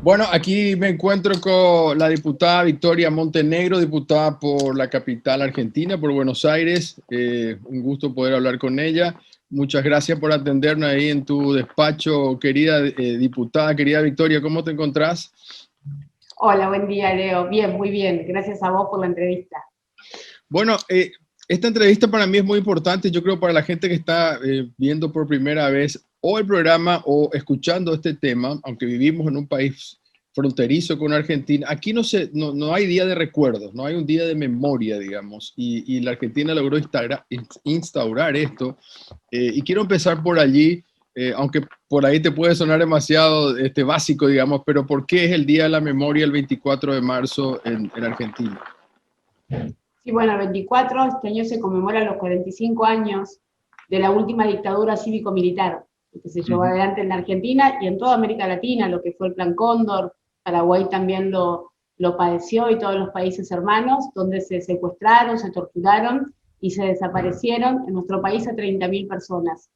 Bueno, aquí me encuentro con la diputada Victoria Montenegro, diputada por la capital argentina, por Buenos Aires. Un gusto poder hablar con ella. Muchas gracias por atendernos ahí en tu despacho, querida diputada, querida Victoria. ¿Cómo te encontrás? Hola, buen día, Leo. Bien, muy bien. Gracias a vos por la entrevista. Bueno, esta entrevista para mí es muy importante. Yo creo para la gente que está viendo por primera vez o el programa o escuchando este tema, aunque vivimos en un país fronterizo con Argentina, aquí no hay día de recuerdos, no hay un día de memoria, digamos, y la Argentina logró instaurar esto. Y quiero empezar por allí, aunque por ahí te puede sonar demasiado básico, digamos, pero ¿por qué es el Día de la Memoria el 24 de marzo en Argentina? Sí, bueno, el 24, este año se conmemoran los 45 años de la última dictadura cívico-militar que se llevó Ujú. adelante en la Argentina y en toda América Latina, lo que fue el Plan Cóndor. Paraguay también lo padeció, y todos los países hermanos, donde se secuestraron, se torturaron y se desaparecieron en nuestro país a 30.000 personas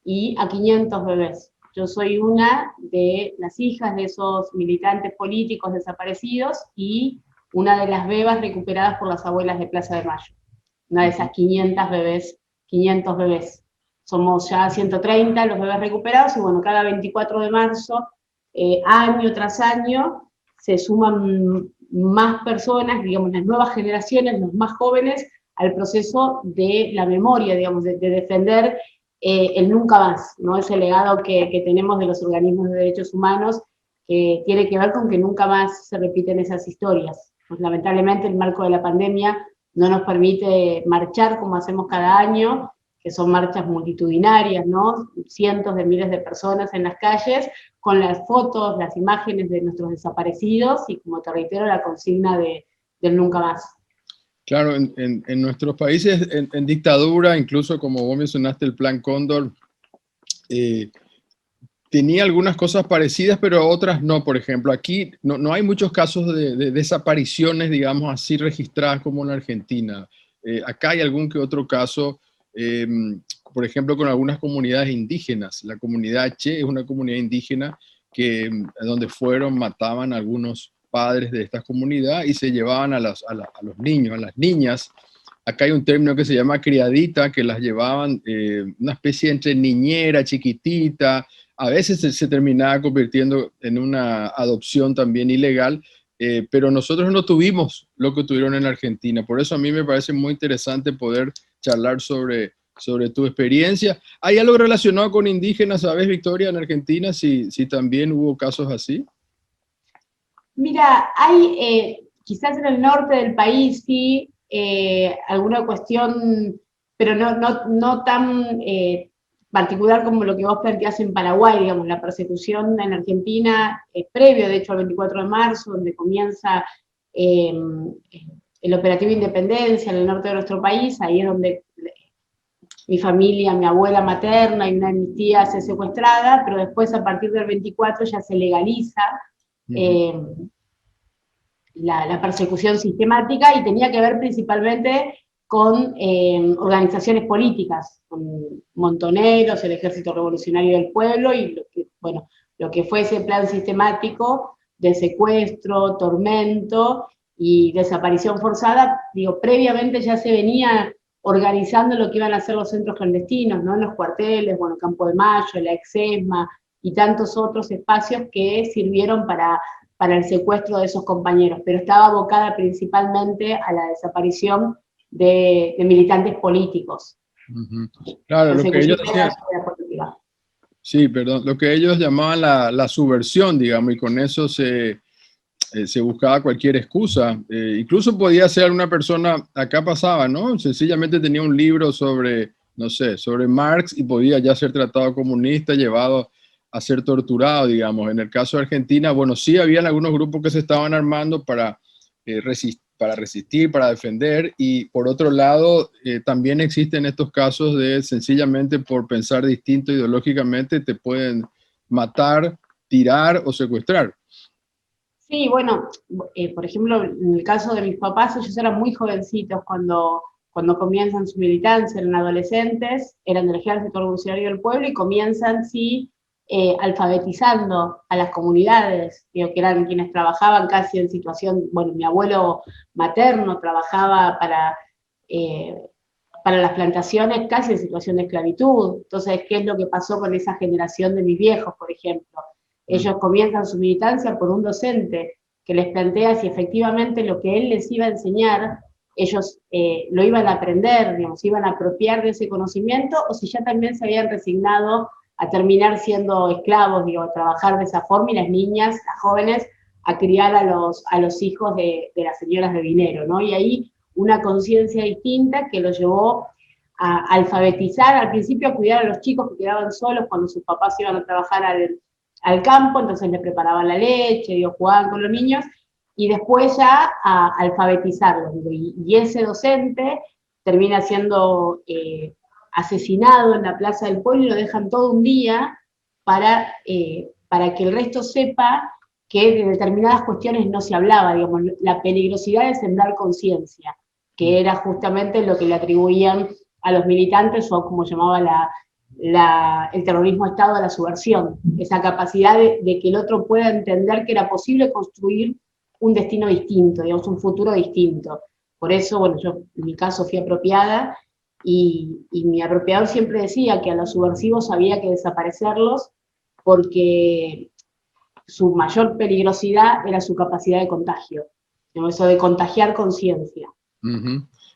y a 500 bebés. Yo soy una de las hijas de esos militantes políticos desaparecidos y una de las bebas recuperadas por las abuelas de Plaza de Mayo. Una de esas 500 bebés. Somos ya 130 los bebés recuperados y bueno, cada 24 de marzo, año tras año, se suman más personas, digamos, las nuevas generaciones, los más jóvenes, al proceso de la memoria, digamos, de defender el nunca más, ¿no? Ese legado que tenemos de los organismos de derechos humanos, que tiene que ver con que nunca más se repiten esas historias. Pues, lamentablemente el marco de la pandemia no nos permite marchar como hacemos cada año, que son marchas multitudinarias, ¿no? Cientos de miles de personas en las calles, con las fotos, las imágenes de nuestros desaparecidos y, como te reitero, la consigna del nunca más. Claro, en nuestros países en dictadura, incluso como vos mencionaste, el Plan Cóndor, eh, tenía algunas cosas parecidas, pero otras no. Por ejemplo, aquí no hay muchos casos de desapariciones, digamos así, registradas como en Argentina. Acá hay algún que otro caso, eh, por ejemplo, con algunas comunidades indígenas. La comunidad Che es una comunidad indígena que donde fueron, mataban a algunos padres de esta comunidad y se llevaban a los niños, a las niñas. Acá hay un término que se llama criadita, que las llevaban una especie entre niñera, chiquitita. A veces se terminaba convirtiendo en una adopción también ilegal, pero nosotros no tuvimos lo que tuvieron en Argentina. Por eso a mí me parece muy interesante poder charlar sobre tu experiencia. ¿Hay algo relacionado con indígenas, sabes, Victoria, en Argentina? Si también hubo casos así. Mira, hay quizás en el norte del país sí alguna cuestión, pero no tan particular como lo que vos planteás en Paraguay, digamos, la persecución en Argentina, previo de hecho al 24 de marzo, donde comienza eh, el operativo Independencia en el norte de nuestro país. Ahí es donde mi familia, mi abuela materna y una de mis tías es secuestrada, pero después a partir del 24 ya se legaliza Uh -huh. eh, la persecución sistemática, y tenía que ver principalmente con organizaciones políticas, con Montoneros, el Ejército Revolucionario del Pueblo, y lo que fue ese plan sistemático de secuestro, tormento y desaparición forzada. Digo, previamente ya se venía organizando lo que iban a ser los centros clandestinos, ¿no? En los cuarteles, bueno, Campo de Mayo, la Exesma y tantos otros espacios que sirvieron para el secuestro de esos compañeros, pero estaba abocada principalmente a la desaparición de militantes políticos. Uh -huh. Claro, lo que ellos decían, sí, perdón, lo que ellos llamaban la subversión, digamos, y con eso se buscaba cualquier excusa. Incluso podía ser una persona, acá pasaba, ¿no? Sencillamente tenía un libro sobre, no sé, sobre Marx y podía ya ser tratado comunista, llevado a ser torturado, digamos. En el caso de Argentina, bueno, sí habían algunos grupos que se estaban armando para resistir, para defender, y por otro lado, también existen estos casos de sencillamente por pensar distinto ideológicamente te pueden matar, tirar o secuestrar. Sí, bueno, por ejemplo, en el caso de mis papás, ellos eran muy jovencitos cuando comienzan su militancia, eran adolescentes, eran del Ejército Revolucionario del Pueblo y comienzan, sí, alfabetizando a las comunidades, digo, que eran quienes trabajaban casi en situación, bueno, mi abuelo materno trabajaba para las plantaciones casi en situación de esclavitud. Entonces, ¿qué es lo que pasó con esa generación de mis viejos, por ejemplo? Ellos comienzan su militancia por un docente que les plantea si efectivamente lo que él les iba a enseñar, ellos lo iban a aprender, digamos, iban a apropiar de ese conocimiento, o si ya también se habían resignado a terminar siendo esclavos, digo, a trabajar de esa forma, y las niñas, las jóvenes, a criar a los hijos de las señoras de dinero, ¿no? Y ahí una conciencia distinta que los llevó a alfabetizar, al principio a cuidar a los chicos que quedaban solos cuando sus papás iban a trabajar al campo, entonces le preparaban la leche, digo, jugaban con los niños, y después ya a alfabetizarlos. Y ese docente termina siendo asesinado en la plaza del pueblo y lo dejan todo un día para que el resto sepa que de determinadas cuestiones no se hablaba, digamos, la peligrosidad de sembrar conciencia, que era justamente lo que le atribuían a los militantes, o como llamaba el terrorismo de Estado, a la subversión, esa capacidad de que el otro pueda entender que era posible construir un destino distinto, digamos, un futuro distinto. Por eso, bueno, yo en mi caso fui apropiada, y mi apropiador siempre decía que a los subversivos había que desaparecerlos porque su mayor peligrosidad era su capacidad de contagio, eso de contagiar conciencia.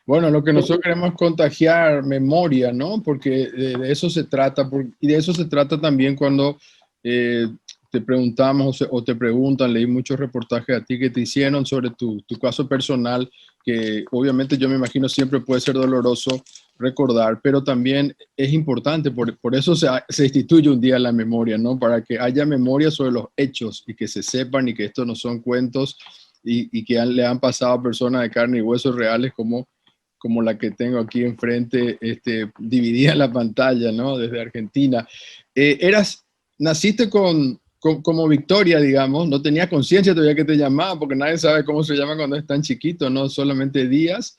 Bueno, lo que nosotros queremos es contagiar memoria, ¿no? Porque de eso se trata, y de eso se trata también cuando te preguntamos o te preguntan, leí muchos reportajes a ti que te hicieron sobre tu caso personal, que obviamente yo me imagino siempre puede ser doloroso recordar, pero también es importante, por eso se instituye un día de la memoria, ¿no? Para que haya memoria sobre los hechos y que se sepan y que estos no son cuentos y que le han pasado a personas de carne y huesos reales como la que tengo aquí enfrente, dividida en la pantalla, ¿no? Desde Argentina. Naciste como Victoria, digamos, no tenía conciencia todavía que te llamaba, porque nadie sabe cómo se llama cuando es tan chiquito, ¿no? Solamente Díaz.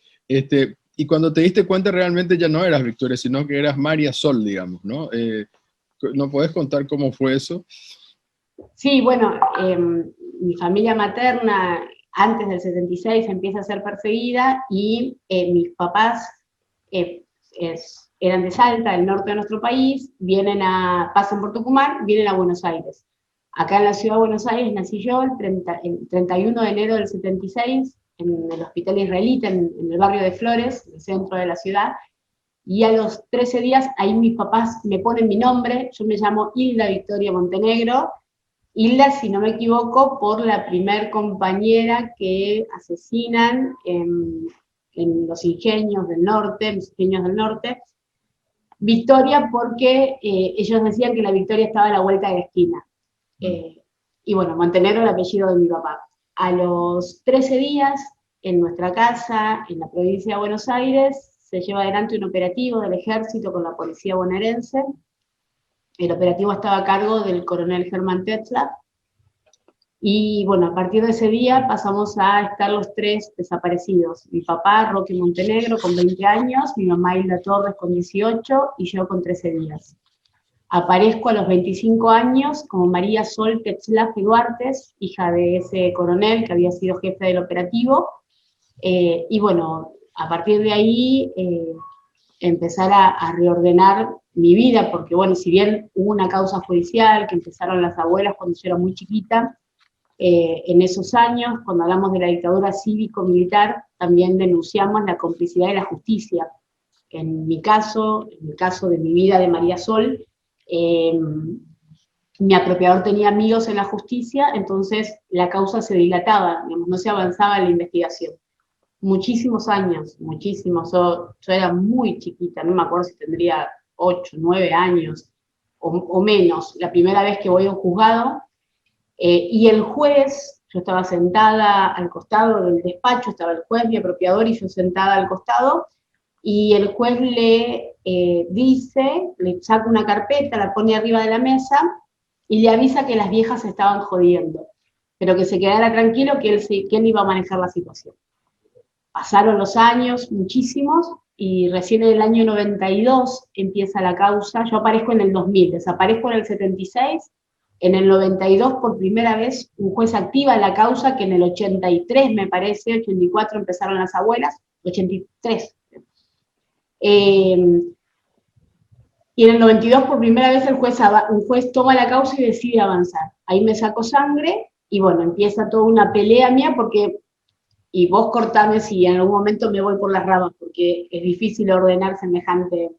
Y cuando te diste cuenta realmente ya no eras Victoria, sino que eras María Sol, digamos, ¿no? ¿No puedes contar cómo fue eso? Sí, bueno, mi familia materna antes del 76 empieza a ser perseguida, y mis papás eran de Salta, del norte de nuestro país, pasan por Tucumán, vienen a Buenos Aires. Acá en la ciudad de Buenos Aires nací yo el 31 de enero del 76, en el hospital israelita, en el barrio de Flores, en el centro de la ciudad, y a los 13 días ahí mis papás me ponen mi nombre, yo me llamo Hilda Victoria Montenegro. Hilda, si no me equivoco, por la primer compañera que asesinan en los ingenios del norte, Victoria porque ellos decían que la victoria estaba a la vuelta de la esquina. Y bueno, Montenegro, el apellido de mi papá. A los 13 días, en nuestra casa, en la provincia de Buenos Aires, se lleva adelante un operativo del ejército con la policía bonaerense. El operativo estaba a cargo del coronel Germán Tetzlaff, y bueno, a partir de ese día pasamos a estar los tres desaparecidos. Mi papá, Roque Montenegro, con 20 años, mi mamá Hilda Torres con 18 y yo con 13 días. Aparezco a los 25 años como María Sol Tetzlaff Duartes, hija de ese coronel que había sido jefe del operativo, y bueno, a partir de ahí empezar a reordenar mi vida, porque bueno, si bien hubo una causa judicial que empezaron las abuelas cuando yo era muy chiquita, en esos años, cuando hablamos de la dictadura cívico-militar, también denunciamos la complicidad de la justicia. En el caso de mi vida de María Sol, mi apropiador tenía amigos en la justicia, entonces la causa se dilataba, digamos, no se avanzaba en la investigación. Muchísimos años, muchísimos. Yo era muy chiquita, no me acuerdo si tendría 8, 9 años o menos, la primera vez que voy a un juzgado. Y el juez, yo estaba sentada al costado del despacho, estaba el juez, mi apropiador, y yo sentada al costado, y el juez le le saca una carpeta, la pone arriba de la mesa, y le avisa que las viejas se estaban jodiendo, pero que se quedara tranquilo que él iba a manejar la situación. Pasaron los años, muchísimos, y recién en el año 92 empieza la causa. Yo aparezco en el 2000, desaparezco en el 76, en el 92 por primera vez un juez activa la causa, que en el 83 me parece, 84 empezaron las abuelas, 83. Y en el 92 por primera vez un juez toma la causa y decide avanzar. Ahí me saco sangre y bueno, empieza toda una pelea mía porque, y vos cortame si en algún momento me voy por las ramas, porque es difícil ordenar semejante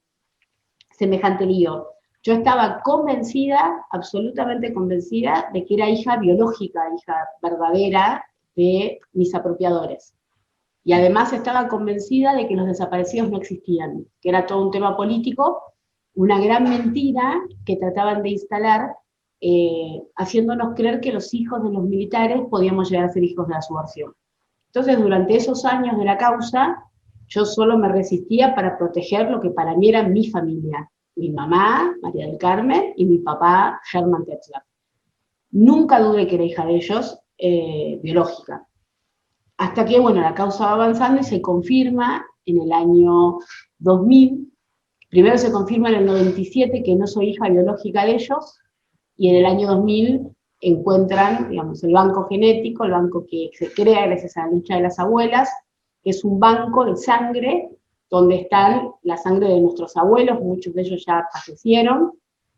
lío. Yo estaba convencida, absolutamente convencida, de que era hija biológica, hija verdadera de mis apropiadores. Y además estaba convencida de que los desaparecidos no existían, que era todo un tema político, una gran mentira que trataban de instalar, haciéndonos creer que los hijos de los militares podíamos llegar a ser hijos de la subversión. Entonces, durante esos años de la causa, yo solo me resistía para proteger lo que para mí era mi familia. Mi mamá, María del Carmen, y mi papá, Germán Tetzlaff. Nunca dudé que era hija de ellos, biológica. Hasta que, bueno, la causa va avanzando y se confirma en el año 2000. Primero se confirma en el 97 que no soy hija biológica de ellos, y en el año 2000 encuentran, digamos, el banco genético, el banco que se crea gracias a la lucha de las abuelas, que es un banco de sangre donde están la sangre de nuestros abuelos, muchos de ellos ya fallecieron,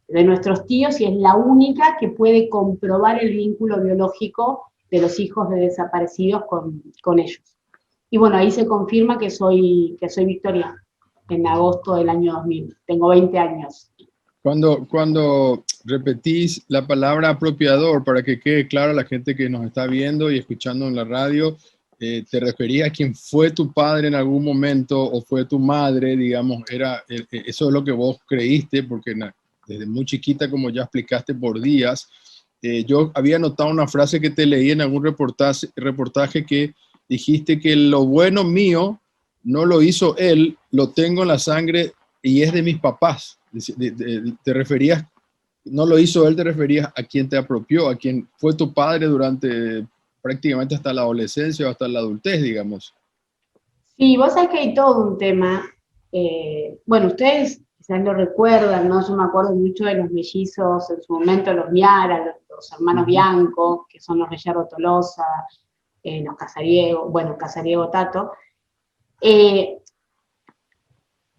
de nuestros tíos, y es la única que puede comprobar el vínculo biológico de los hijos de desaparecidos con ellos. Y bueno, ahí se confirma que soy Victoria, en agosto del año 2000. Tengo 20 años. Cuando repetís la palabra apropiador, para que quede claro a la gente que nos está viendo y escuchando en la radio, ¿te referías a quién fue tu padre en algún momento o fue tu madre, digamos? Eso es lo que vos creíste, porque desde muy chiquita, como ya explicaste, por días. Yo había notado una frase que te leí en algún reportaje que dijiste que lo bueno mío no lo hizo él, lo tengo en la sangre y es de mis papás. Te referías, no lo hizo él, te referías a quien te apropió, a quien fue tu padre durante prácticamente hasta la adolescencia o hasta la adultez, digamos. Sí, vos sabés que hay todo un tema. Bueno, ustedes quizás lo recuerdan, ¿no? Yo me acuerdo mucho de los mellizos, en su momento los Miara, los hermanos Bianco, que son los Reyerro Tolosa, los Casariego, bueno, Casariego Tato.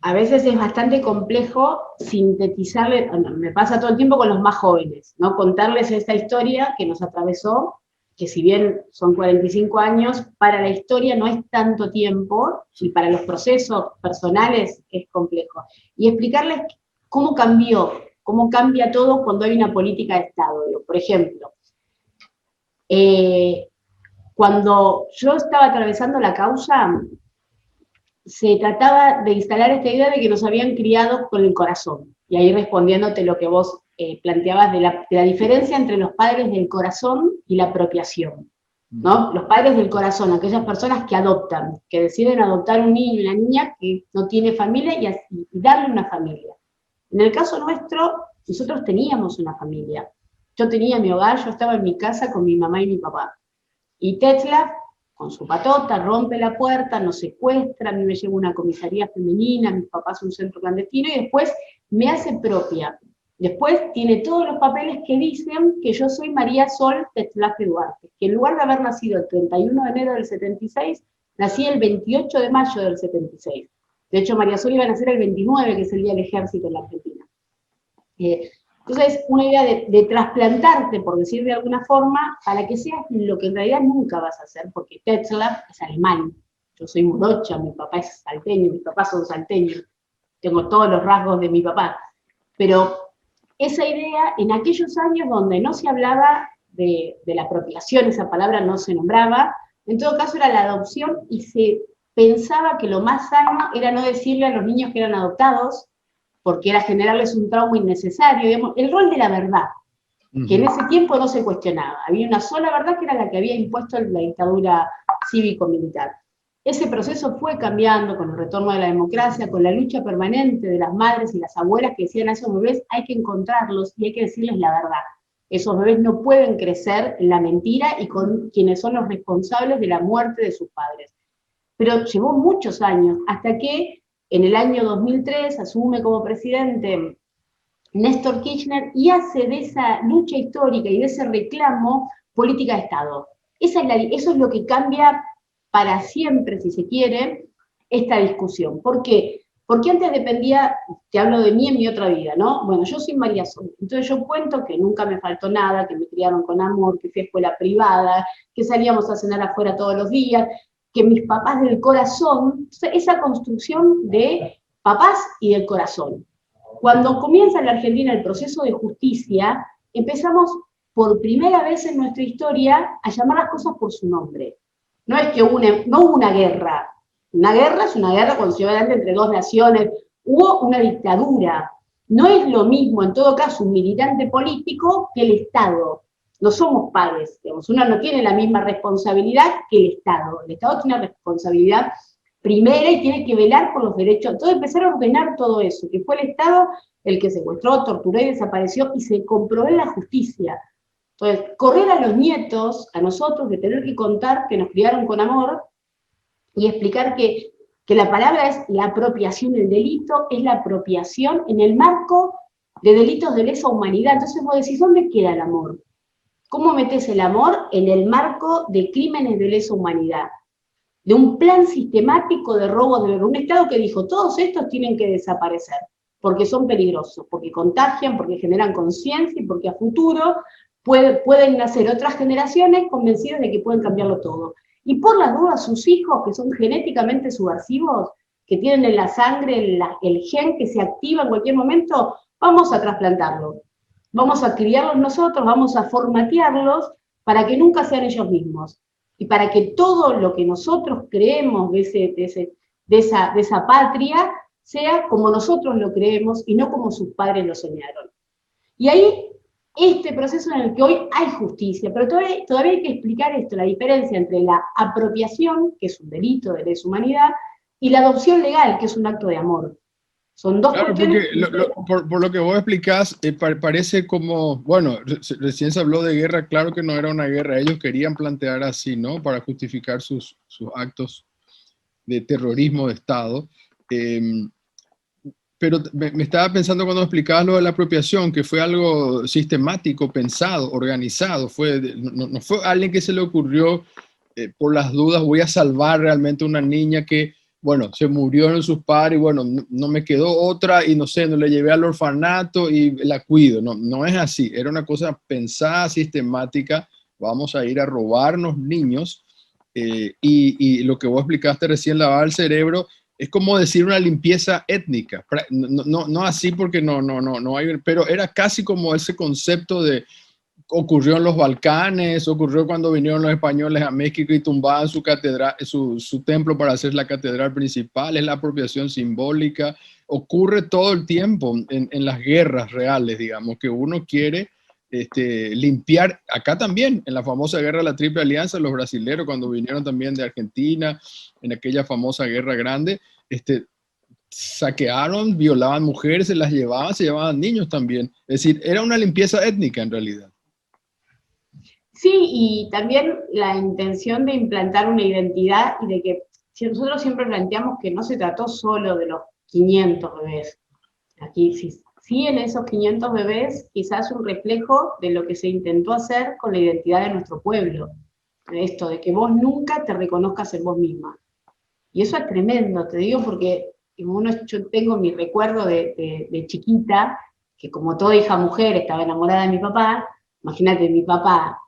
A veces es bastante complejo sintetizarle, me pasa todo el tiempo con los más jóvenes, ¿no? Contarles esta historia que nos atravesó, que si bien son 45 años, para la historia no es tanto tiempo, y para los procesos personales es complejo. Y explicarles cómo cambia todo cuando hay una política de Estado. Por ejemplo, cuando yo estaba atravesando la causa, se trataba de instalar esta idea de que nos habían criado con el corazón. Y ahí respondiéndote lo que vos planteabas de la diferencia entre los padres del corazón y la apropiación, ¿no? Los padres del corazón, aquellas personas que adoptan, que deciden adoptar un niño y una niña que no tiene familia y darle una familia. En el caso nuestro, nosotros teníamos una familia. Yo tenía mi hogar, yo estaba en mi casa con mi mamá y mi papá. Y Tetzlaff, con su patota, rompe la puerta, nos secuestra, a mí me lleva a una comisaría femenina, mis papás un centro clandestino, y después me hace propia. Después tiene todos los papeles que dicen que yo soy María Sol Tetzlaff Duarte, que en lugar de haber nacido el 31 de enero del 76, nací el 28 de mayo del 76. De hecho, María Sol iba a nacer el 29, que es el Día del Ejército en la Argentina. Entonces, una idea de trasplantarte, por decir de alguna forma, para que seas lo que en realidad nunca vas a ser, porque Tetzlaff es alemán, yo soy morocha, mi papá es salteño, mis papás son salteños, tengo todos los rasgos de mi papá, pero esa idea, en aquellos años donde no se hablaba de la apropiación, esa palabra no se nombraba, en todo caso era la adopción, y se pensaba que lo más sano era no decirle a los niños que eran adoptados, porque era generarles un trauma innecesario, digamos, el rol de la verdad, que en ese tiempo no se cuestionaba. Había una sola verdad que era la que había impuesto la dictadura cívico-militar. Ese proceso fue cambiando con el retorno de la democracia, con la lucha permanente de las madres y las abuelas que decían a esos bebés hay que encontrarlos y hay que decirles la verdad. Esos bebés no pueden crecer en la mentira y con quienes son los responsables de la muerte de sus padres. Pero llevó muchos años hasta que en el año 2003 asume como presidente Néstor Kirchner y hace de esa lucha histórica y de ese reclamo política de Estado. Eso es lo que cambia para siempre, si se quiere, esta discusión. ¿Por qué? Porque antes dependía, te hablo de mí en mi otra vida, ¿no? Bueno, yo soy María Sol, entonces yo cuento que nunca me faltó nada, que me criaron con amor, que fui a escuela privada, que salíamos a cenar afuera todos los días, que mis papás del corazón, esa construcción de papás y del corazón. Cuando comienza en la Argentina el proceso de justicia, empezamos por primera vez en nuestra historia a llamar las cosas por su nombre. No es que no hubo una guerra. Una guerra es una guerra cuando se va adelante entre dos naciones. Hubo una dictadura. No es lo mismo, en todo caso, un militante político que el Estado. No somos pares, digamos. Uno no tiene la misma responsabilidad que el Estado. El Estado tiene una responsabilidad primera y tiene que velar por los derechos. Entonces empezar a ordenar todo eso, que fue el Estado el que secuestró, torturó y desapareció, y se comprobó en la justicia. Entonces, correr a los nietos, a nosotros, de tener que contar que nos criaron con amor, y explicar que la palabra es la apropiación, el delito es la apropiación en el marco de delitos de lesa humanidad. Entonces vos decís, ¿dónde queda el amor? ¿Cómo metés el amor en el marco de crímenes de lesa humanidad? De un plan sistemático de robo de bebés, un Estado que dijo, todos estos tienen que desaparecer, porque son peligrosos, porque contagian, porque generan conciencia y porque a futuro pueden nacer otras generaciones convencidas de que pueden cambiarlo todo. Y por las dudas, sus hijos, que son genéticamente subversivos, que tienen en la sangre el gen que se activa en cualquier momento, vamos a trasplantarlo. Vamos a criarlos nosotros, vamos a formatearlos para que nunca sean ellos mismos. Y para que todo lo que nosotros creemos de esa patria sea como nosotros lo creemos y no como sus padres lo soñaron. Y ahí, este proceso en el que hoy hay justicia, pero todavía hay que explicar esto, la diferencia entre la apropiación, que es un delito de lesa humanidad, y la adopción legal, que es un acto de amor. Son dos cuestiones. Porque por lo que vos explicás, parece como, bueno, recién se habló de guerra, claro que no era una guerra, ellos querían plantear así, ¿no? Para justificar sus actos de terrorismo de Estado. Pero me estaba pensando cuando explicabas lo de la apropiación, que fue algo sistemático, pensado, organizado, no fue a alguien que se le ocurrió por las dudas, voy a salvar realmente a una niña que, bueno, se murieron sus padres y bueno, no me quedó otra y no sé, no le llevé al orfanato y la cuido. No, no es así, era una cosa pensada, sistemática, vamos a ir a robarnos niños y lo que vos explicaste recién, lavar el cerebro, es como decir una limpieza étnica, no así porque no hay, pero era casi como ese concepto de, ocurrió en los Balcanes, ocurrió cuando vinieron los españoles a México y tumbaban su catedral, su templo para hacer la catedral principal, es la apropiación simbólica, ocurre todo el tiempo en las guerras reales, digamos, que uno quiere limpiar, acá también, en la famosa guerra de la Triple Alianza, los brasileros cuando vinieron también de Argentina, en aquella famosa guerra grande, saquearon, violaban mujeres, se las llevaban, se llevaban niños también. Es decir, era una limpieza étnica en realidad. Sí, y también la intención de implantar una identidad y de que si nosotros siempre planteamos que no se trató solo de los 500 bebés. Aquí sí en esos 500 bebés quizás un reflejo de lo que se intentó hacer con la identidad de nuestro pueblo. Esto de que vos nunca te reconozcas en vos misma. Y eso es tremendo, te digo, porque yo tengo mi recuerdo de chiquita, que como toda hija mujer estaba enamorada de mi papá. Imagínate, mi papá,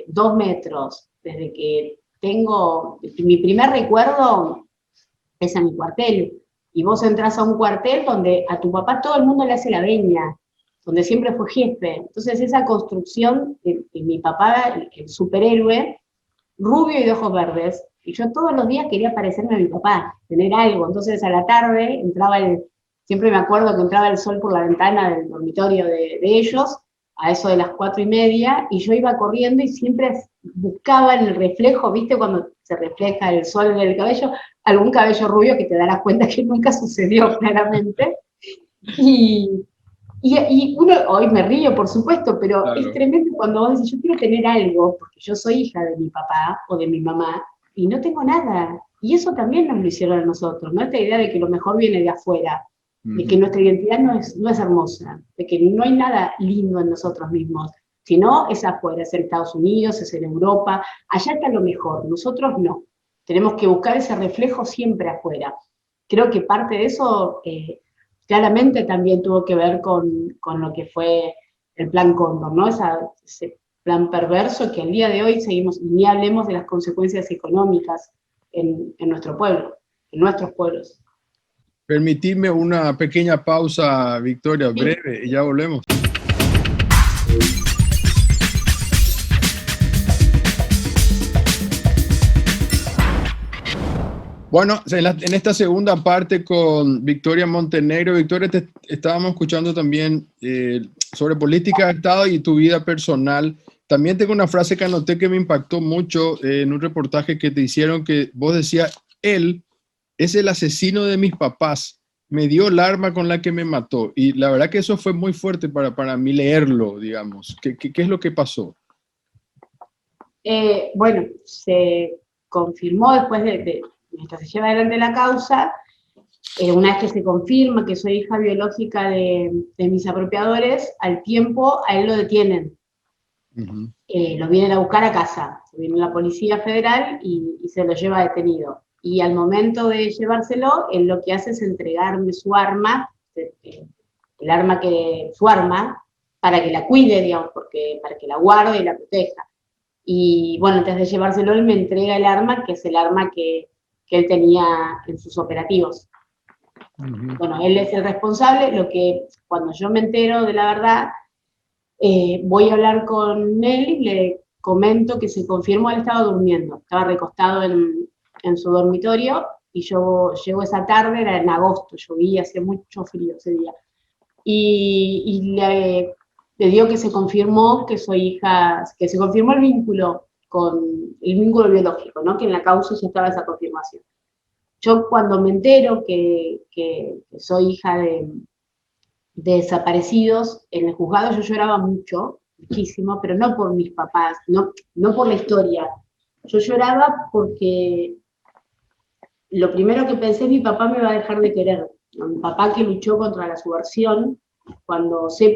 2 metros, desde que tengo, mi primer recuerdo es a mi cuartel, y vos entras a un cuartel donde a tu papá todo el mundo le hace la veña, donde siempre fue jefe. Entonces esa construcción de mi papá, el superhéroe, rubio y de ojos verdes, y yo todos los días quería parecerme a mi papá, tener algo. Entonces a la tarde siempre me acuerdo que entraba el sol por la ventana del dormitorio de ellos, a eso de las 4:30, y yo iba corriendo y siempre buscaba en el reflejo, ¿viste? Cuando se refleja el sol en el cabello, algún cabello rubio que te darás cuenta que nunca sucedió claramente. Y uno, hoy me río, por supuesto, pero claro, es tremendo cuando vos decís, yo quiero tener algo, porque yo soy hija de mi papá o de mi mamá, y no tengo nada. Y eso también nos lo hicieron a nosotros, ¿no? Esta idea de que lo mejor viene de afuera, de que nuestra identidad no es hermosa, de que no hay nada lindo en nosotros mismos, sino es afuera, es en Estados Unidos, es en Europa, allá está lo mejor, nosotros no. Tenemos que buscar ese reflejo siempre afuera. Creo que parte de eso claramente también tuvo que ver con lo que fue el Plan Cóndor, ¿no? Ese plan perverso que al día de hoy seguimos, y ni hablemos de las consecuencias económicas en nuestro pueblo, en nuestros pueblos. Permitidme una pequeña pausa, Victoria, Sí. breve, y ya volvemos. Bueno, en esta segunda parte con Victoria Montenegro. Victoria, te estábamos escuchando también sobre política de Estado y tu vida personal. También tengo una frase que anoté que me impactó mucho en un reportaje que te hicieron, que vos decías, él es el asesino de mis papás, me dio el arma con la que me mató. Y la verdad que eso fue muy fuerte para mí leerlo, digamos. ¿Qué es lo que pasó? Bueno, se confirmó después mientras se lleva adelante la causa, una vez que se confirma que soy hija biológica de mis apropiadores, al tiempo a él lo detienen. Uh-huh. Lo vienen a buscar a casa, viene la Policía Federal y se lo lleva detenido. Y al momento de llevárselo, él lo que hace es entregarme su arma, su arma, para que la cuide, digamos, para que la guarde y la proteja. Y bueno, antes de llevárselo, él me entrega el arma, que es el arma que él tenía en sus operativos. Uh-huh. Bueno, él es el responsable, cuando yo me entero de la verdad, voy a hablar con él y le comento que se confirmó, él estaba durmiendo, estaba recostado en su dormitorio, y yo llego esa tarde, era en agosto, llovía, hacía mucho frío ese día, y le digo que se confirmó que soy hija, que se confirmó el vínculo biológico, ¿no? Que en la causa ya estaba esa confirmación. Yo cuando me entero que soy hija de desaparecidos, en el juzgado yo lloraba muchísimo, pero no por mis papás, no por la historia. Yo lloraba porque lo primero que pensé, mi papá me va a dejar de querer. Mi papá, que luchó contra la subversión, cuando se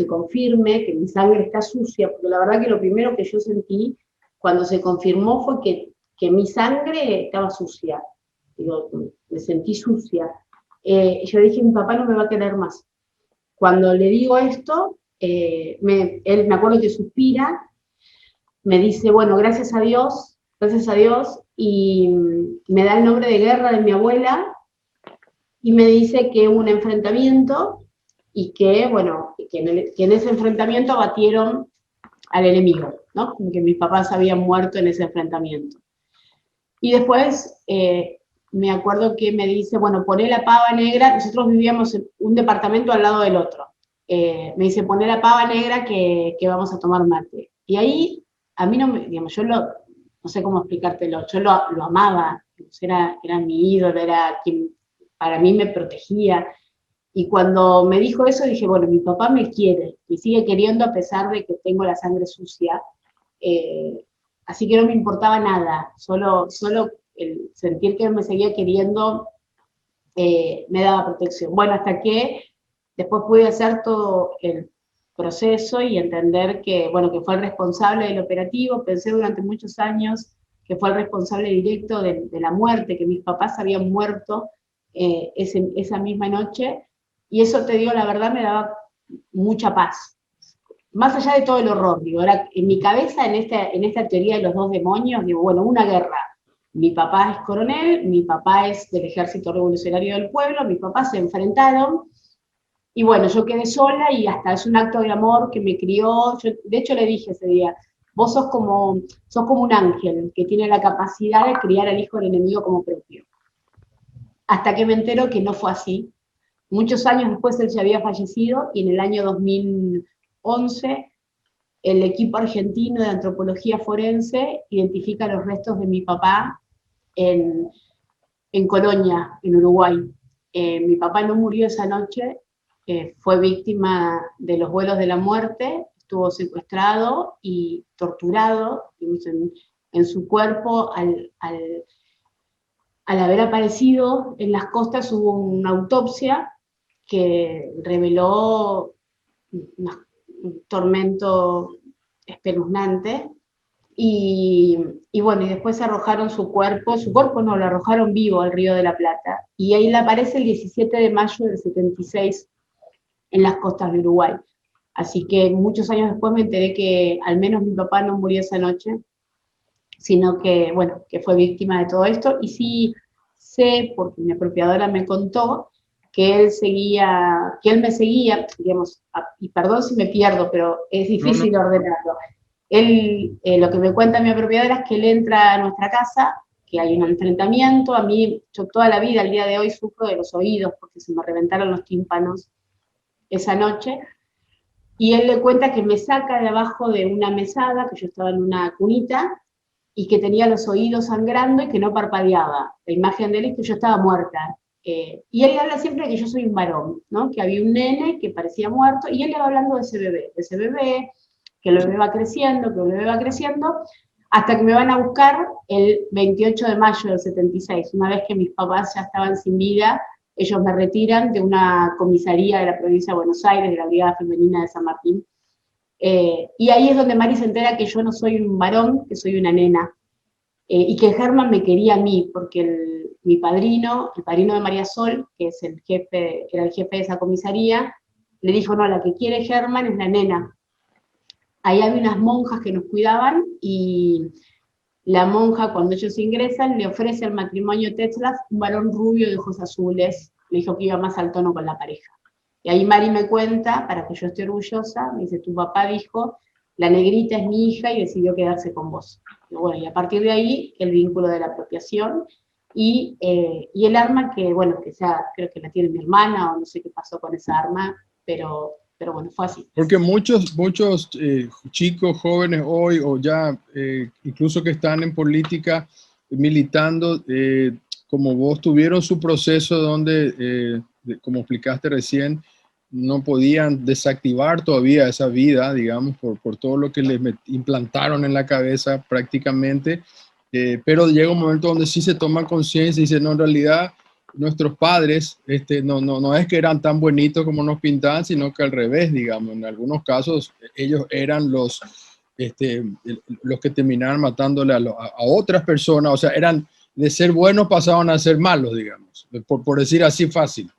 confirme que mi sangre está sucia, porque la verdad que lo primero que yo sentí cuando se confirmó fue que mi sangre estaba sucia. Digo, me sentí sucia. Yo dije, mi papá no me va a querer más. Cuando le digo esto, él me acuerdo que suspira, me dice, bueno, gracias a Dios, y me da el nombre de guerra de mi abuela, y me dice que hubo un enfrentamiento, y que, bueno, que en ese enfrentamiento abatieron al enemigo, ¿no? Como que mis papás habían muerto en ese enfrentamiento. Y después me acuerdo que me dice, bueno, poné la pava negra, nosotros vivíamos en un departamento al lado del otro. Me dice, poné la pava negra que vamos a tomar mate. Y ahí, a mí no me, digamos, no sé cómo explicártelo, yo lo amaba, era mi ídolo, era quien para mí me protegía. Y cuando me dijo eso, dije, bueno, mi papá me quiere, me sigue queriendo a pesar de que tengo la sangre sucia. Así que no me importaba nada, solo el sentir que él me seguía queriendo me daba protección. Bueno, hasta que después pude hacer todo el proceso y entender que, bueno, que fue el responsable del operativo. Pensé durante muchos años que fue el responsable directo de la muerte, que mis papás habían muerto esa misma noche, y eso, te digo la verdad, me daba mucha paz. Más allá de todo el horror, digo, ahora, en mi cabeza, en esta teoría de los dos demonios, digo, bueno, una guerra. Mi papá es coronel, mi papá es del Ejército Revolucionario del Pueblo, mis papás se enfrentaron, y bueno, yo quedé sola, y hasta es un acto de amor que me crió. Yo, de hecho, le dije ese día, vos sos como un ángel que tiene la capacidad de criar al hijo del enemigo como propio. Hasta que me entero que no fue así. Muchos años después él ya había fallecido, y en el año 2011 el equipo argentino de antropología forense identifica los restos de mi papá en Colonia, en Uruguay. Mi papá no murió esa noche, fue víctima de los vuelos de la muerte, estuvo secuestrado y torturado en su cuerpo. al haber aparecido en las costas hubo una autopsia que reveló un tormento espeluznante, y bueno, y después arrojaron su cuerpo no, lo arrojaron vivo al Río de la Plata, y ahí le aparece el 17 de mayo del 76 en las costas de Uruguay. Así que muchos años después me enteré que al menos mi papá no murió esa noche, sino que, bueno, que fue víctima de todo esto, y sí sé, porque mi apropiadora me contó, que él me seguía, digamos, y perdón si me pierdo, pero es No, no. difícil ordenarlo. Él, lo que me cuenta mi apropiadora es que él entra a nuestra casa, que hay un enfrentamiento, a mí, yo toda la vida, al día de hoy, sufro de los oídos, porque se me reventaron los tímpanos esa noche, y él le cuenta que me saca de abajo de una mesada, que yo estaba en una cunita, y que tenía los oídos sangrando y que no parpadeaba. La imagen de él es que yo estaba muerta. Y él habla siempre de que yo soy un varón, ¿no? Que había un nene que parecía muerto, y él le va hablando de ese bebé, que el bebé va creciendo, que el bebé va creciendo, hasta que me van a buscar el 28 de mayo del 76, una vez que mis papás ya estaban sin vida. Ellos me retiran de una comisaría de la provincia de Buenos Aires, de la Brigada Femenina de San Martín, y ahí es donde Mari se entera que yo no soy un varón, que soy una nena, y que Germán me quería a mí, porque mi padrino, el padrino de María Sol, que es el jefe, que era el jefe de esa comisaría, le dijo, no, la que quiere Germán es la nena. Ahí había unas monjas que nos cuidaban, y la monja, cuando ellos ingresan, le ofrece al matrimonio Tetzlaff un varón rubio de ojos azules, le dijo que iba más al tono con la pareja. Y ahí Mari me cuenta, para que yo esté orgullosa, me dice, tu papá dijo, la negrita es mi hija y decidió quedarse con vos. Y bueno, y a partir de ahí, el vínculo de la apropiación, y el arma que, bueno, que ya creo que la tiene mi hermana, o no sé qué pasó con esa arma, pero bueno, fue así. Porque muchos chicos jóvenes hoy, o ya incluso que están en política militando, como vos, tuvieron su proceso donde, como explicaste recién, no podían desactivar todavía esa vida, digamos, por todo lo que les implantaron en la cabeza prácticamente, pero llega un momento donde sí se toman conciencia y dicen, no, en realidad nuestros padres no es que eran tan bonitos como nos pintaban, sino que al revés, digamos, en algunos casos ellos eran los que terminaron matándole a otras personas, o sea, eran de ser buenos pasaban a ser malos, digamos, por decir así fácil.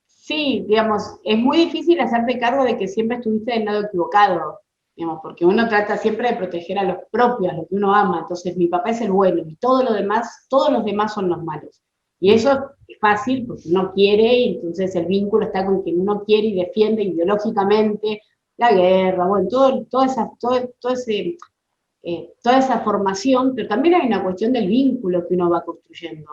Sí, digamos, es muy difícil hacerte cargo de que siempre estuviste del lado equivocado, digamos, porque uno trata siempre de proteger a los propios, a los que uno ama. Entonces mi papá es el bueno y todo lo demás, todos los demás son los malos. Y eso es fácil porque uno quiere, y entonces el vínculo está con quien uno quiere y defiende ideológicamente la guerra, bueno, toda esa formación, pero también hay una cuestión del vínculo que uno va construyendo,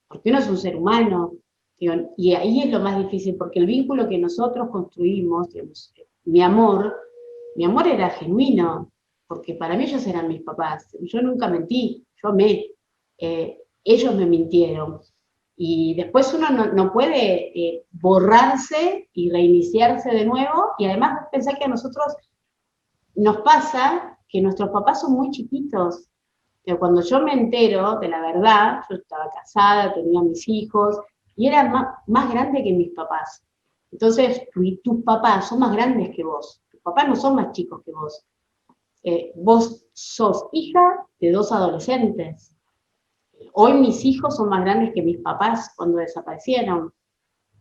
porque uno es un ser humano, digo, y ahí es lo más difícil, porque el vínculo que nosotros construimos, digamos, mi amor era genuino, porque para mí ellos eran mis papás, yo nunca mentí, yo amé, ellos me mintieron, y después uno no puede borrarse y reiniciarse de nuevo, y además pensar que a nosotros nos pasa que nuestros papás son muy chiquitos. Pero cuando yo me entero de la verdad, yo estaba casada, tenía mis hijos, y eran más grandes que mis papás. Entonces, tus papás son más grandes que vos. Tus papás no son más chicos que vos. Vos sos hija de dos adolescentes. Hoy mis hijos son más grandes que mis papás cuando desaparecieron.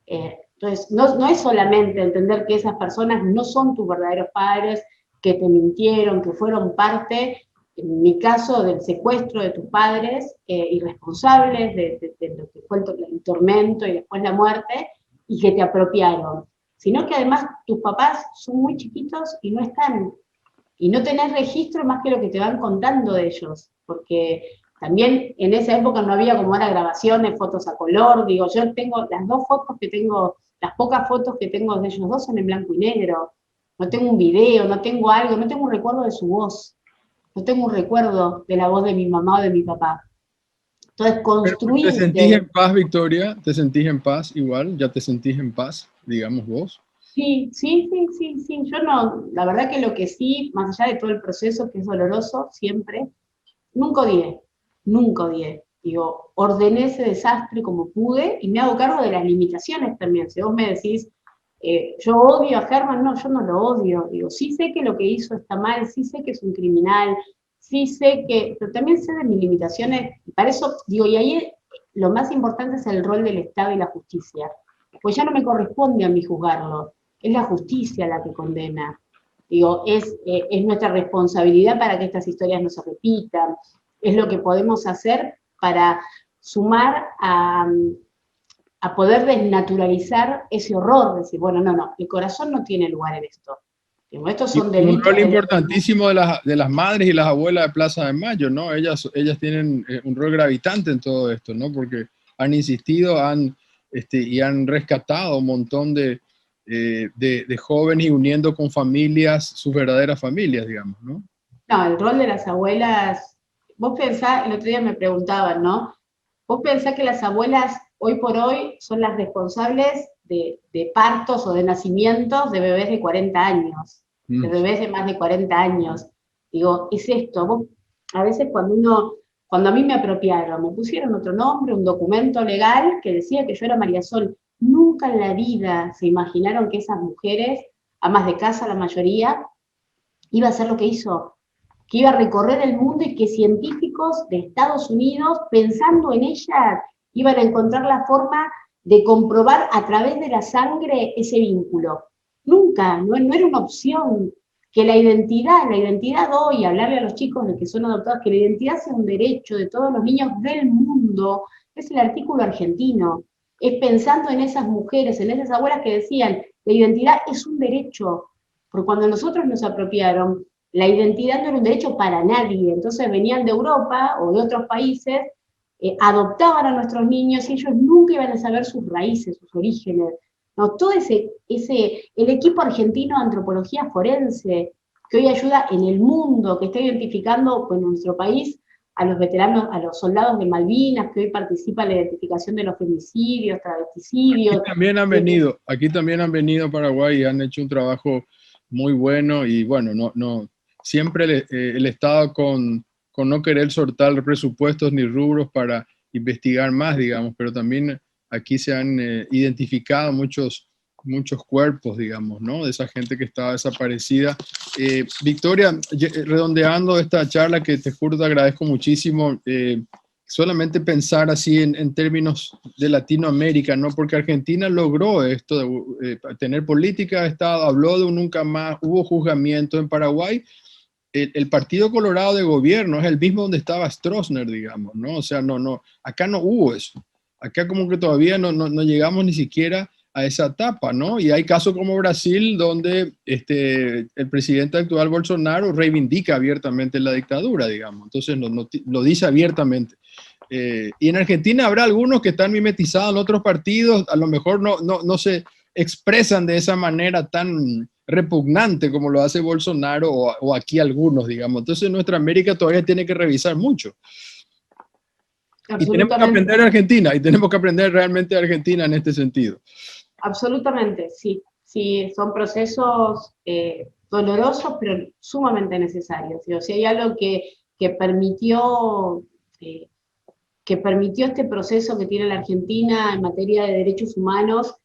Entonces, no es solamente entender que esas personas no son tus verdaderos padres, que te mintieron, que fueron parte, en mi caso, del secuestro de tus padres, irresponsables de lo que fue el tormento y después la muerte, y que te apropiaron. Sino que además tus papás son muy chiquitos y no están, y no tenés registro más que lo que te van contando de ellos, porque también en esa época no había como ahora grabaciones, fotos a color, digo, yo tengo las dos fotos que tengo, las pocas fotos que tengo de ellos dos son en blanco y negro, no tengo un video, no tengo algo, no tengo un recuerdo de su voz, no tengo un recuerdo de la voz de mi mamá o de mi papá. Entonces Pero ¿te construir sentís en paz, Victoria? ¿Te sentís en paz igual? ¿Ya te sentís en paz, digamos vos? sí, yo no, la verdad que lo que sí, más allá de todo el proceso que es doloroso, siempre, nunca odié, nunca odié. Digo, ordené ese desastre como pude y me hago cargo de las limitaciones también. Si vos me decís, yo odio a Germán, no, yo no lo odio. Digo, sí sé que lo que hizo está mal, sí sé que es un criminal, sí sé que, pero también sé de mis limitaciones, y para eso, digo, y ahí lo más importante es el rol del Estado y la justicia. Pues ya no me corresponde a mí juzgarlo, es la justicia la que condena. Digo, es nuestra responsabilidad para que estas historias no se repitan, es lo que podemos hacer para sumar a poder desnaturalizar ese horror, decir, bueno, no, el corazón no tiene lugar en esto. Digo, estos son Y un delitos rol importantísimo de las madres y las abuelas de Plaza de Mayo, ¿no? Ellas tienen un rol gravitante en todo esto, ¿no? Porque han insistido y han rescatado un montón de jóvenes y uniendo con familias, sus verdaderas familias, digamos, ¿no? No, el rol de las abuelas, vos pensás, el otro día me preguntaban, ¿no? Vos pensás que las abuelas hoy por hoy son las responsables de partos o de nacimientos de bebés de 40 años, de Mm. bebés de más de 40 años. Digo, es esto, vos, a veces cuando a mí me apropiaron, me pusieron otro nombre, un documento legal que decía que yo era María Sol, nunca en la vida se imaginaron que esas mujeres, amas de casa la mayoría, iba a hacer lo que hizo, que iba a recorrer el mundo y que científicos de Estados Unidos, pensando en ella, iban a encontrar la forma de comprobar a través de la sangre ese vínculo. Nunca, no era una opción que la identidad hoy, hablarle a los chicos de que son adoptados, que la identidad sea un derecho de todos los niños del mundo, es el artículo argentino. Es pensando en esas mujeres, en esas abuelas que decían, la identidad es un derecho, porque cuando nosotros nos apropiaron, la identidad no era un derecho para nadie, entonces venían de Europa o de otros países, adoptaban a nuestros niños y ellos nunca iban a saber sus raíces, sus orígenes. No, todo el equipo argentino de antropología forense, que hoy ayuda en el mundo, que está identificando en nuestro país a los veteranos, a los soldados de Malvinas, que hoy participan en la identificación de los femicidios, travesticidios. Aquí también han venido a Paraguay y han hecho un trabajo muy bueno y bueno, siempre el Estado con no querer soltar presupuestos ni rubros para investigar más, digamos, pero también aquí se han identificado muchos cuerpos, digamos, ¿no? De esa gente que estaba desaparecida. Victoria, redondeando esta charla que te juro te agradezco muchísimo, solamente pensar así en términos de Latinoamérica, ¿no? Porque Argentina logró esto de tener política de Estado, habló de un nunca más, hubo juzgamiento en Paraguay. El Partido Colorado de gobierno es el mismo donde estaba Stroessner, digamos, ¿no? O sea, acá no hubo eso. Acá como que todavía no llegamos ni siquiera a esa etapa, ¿no? Y hay casos como Brasil, donde el presidente actual, Bolsonaro, reivindica abiertamente la dictadura, digamos. Entonces lo dice abiertamente. Y en Argentina habrá algunos que están mimetizados en otros partidos, a lo mejor no se expresan de esa manera tan repugnante como lo hace Bolsonaro o aquí algunos, digamos. Entonces nuestra América todavía tiene que revisar mucho. Y tenemos que aprender de Argentina, y tenemos que aprender realmente de Argentina en este sentido. Absolutamente, sí. Sí, son procesos dolorosos, pero sumamente necesarios. O sea, si hay algo que permitió este proceso que tiene la Argentina en materia de derechos humanos,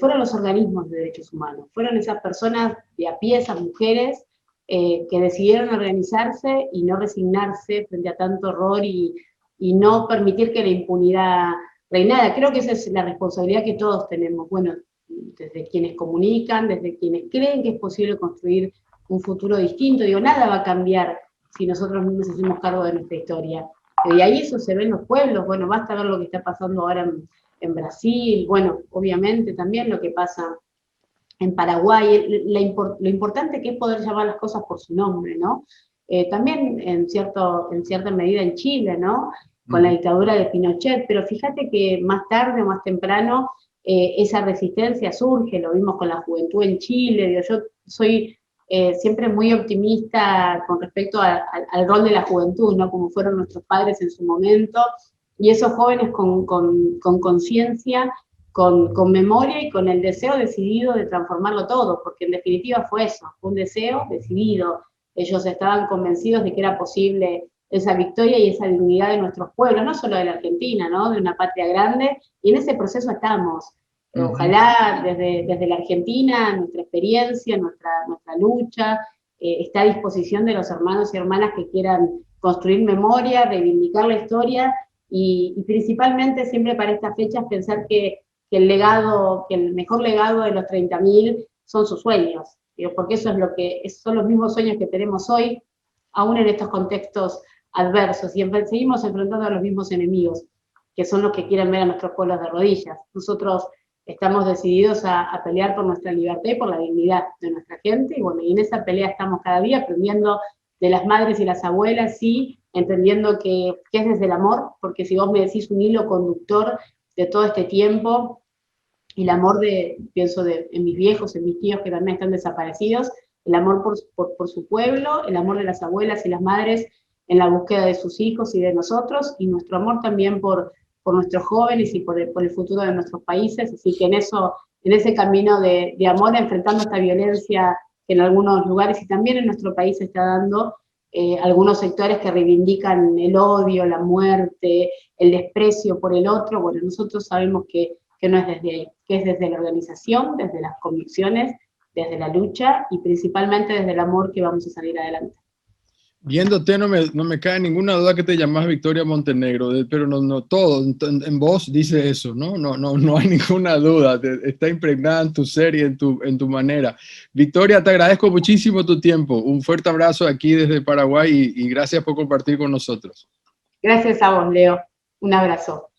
fueron los organismos de derechos humanos, fueron esas personas de a pie, esas mujeres, que decidieron organizarse y no resignarse frente a tanto horror y no permitir que la impunidad reinara. Creo que esa es la responsabilidad que todos tenemos, bueno, desde quienes comunican, desde quienes creen que es posible construir un futuro distinto. Digo, nada va a cambiar si nosotros no nos hacemos cargo de nuestra historia. Y ahí eso se ve en los pueblos, bueno, basta ver lo que está pasando ahora en Brasil, bueno, obviamente también lo que pasa en Paraguay, lo importante que es poder llamar las cosas por su nombre, ¿no? También en cierta medida en Chile, ¿no? Con la dictadura de Pinochet, pero fíjate que más tarde o más temprano esa resistencia surge, lo vimos con la juventud en Chile, digo, yo soy siempre muy optimista con respecto al rol de la juventud, ¿no? Como fueron nuestros padres en su momento, y esos jóvenes con conciencia, con memoria y con el deseo decidido de transformarlo todo, porque en definitiva fue eso, fue un deseo decidido. Ellos estaban convencidos de que era posible esa victoria y esa dignidad de nuestros pueblos, no solo de la Argentina, ¿no? De una patria grande, y en ese proceso estamos. Ojalá desde la Argentina, nuestra experiencia, nuestra lucha, está a disposición de los hermanos y hermanas que quieran construir memoria, reivindicar la historia, y principalmente siempre para estas fechas pensar que el mejor legado de los 30.000 son sus sueños, porque eso es son los mismos sueños que tenemos hoy, aún en estos contextos adversos, y seguimos enfrentando a los mismos enemigos, que son los que quieren ver a nuestros pueblos de rodillas. Nosotros estamos decididos a pelear por nuestra libertad y por la dignidad de nuestra gente, y bueno, y en esa pelea estamos cada día aprendiendo de las madres y las abuelas, sí, entendiendo que es desde el amor, porque si vos me decís un hilo conductor de todo este tiempo, y el amor pienso en mis viejos, en mis tíos que también están desaparecidos, el amor por su pueblo, el amor de las abuelas y las madres en la búsqueda de sus hijos y de nosotros, y nuestro amor también por nuestros jóvenes y por el futuro de nuestros países, así que en ese camino de amor, enfrentando esta violencia que en algunos lugares y también en nuestro país se está dando, algunos sectores que reivindican el odio, la muerte, el desprecio por el otro, bueno, nosotros sabemos que no es desde ahí, que es desde la organización, desde las convicciones, desde la lucha y principalmente desde el amor que vamos a salir adelante. Viéndote no me cae ninguna duda que te llamas Victoria Montenegro, pero no todo, en vos dice eso, ¿no? No hay ninguna duda, está impregnada en tu ser y en tu manera. Victoria, te agradezco muchísimo tu tiempo, un fuerte abrazo aquí desde Paraguay y gracias por compartir con nosotros. Gracias a vos, Leo, un abrazo.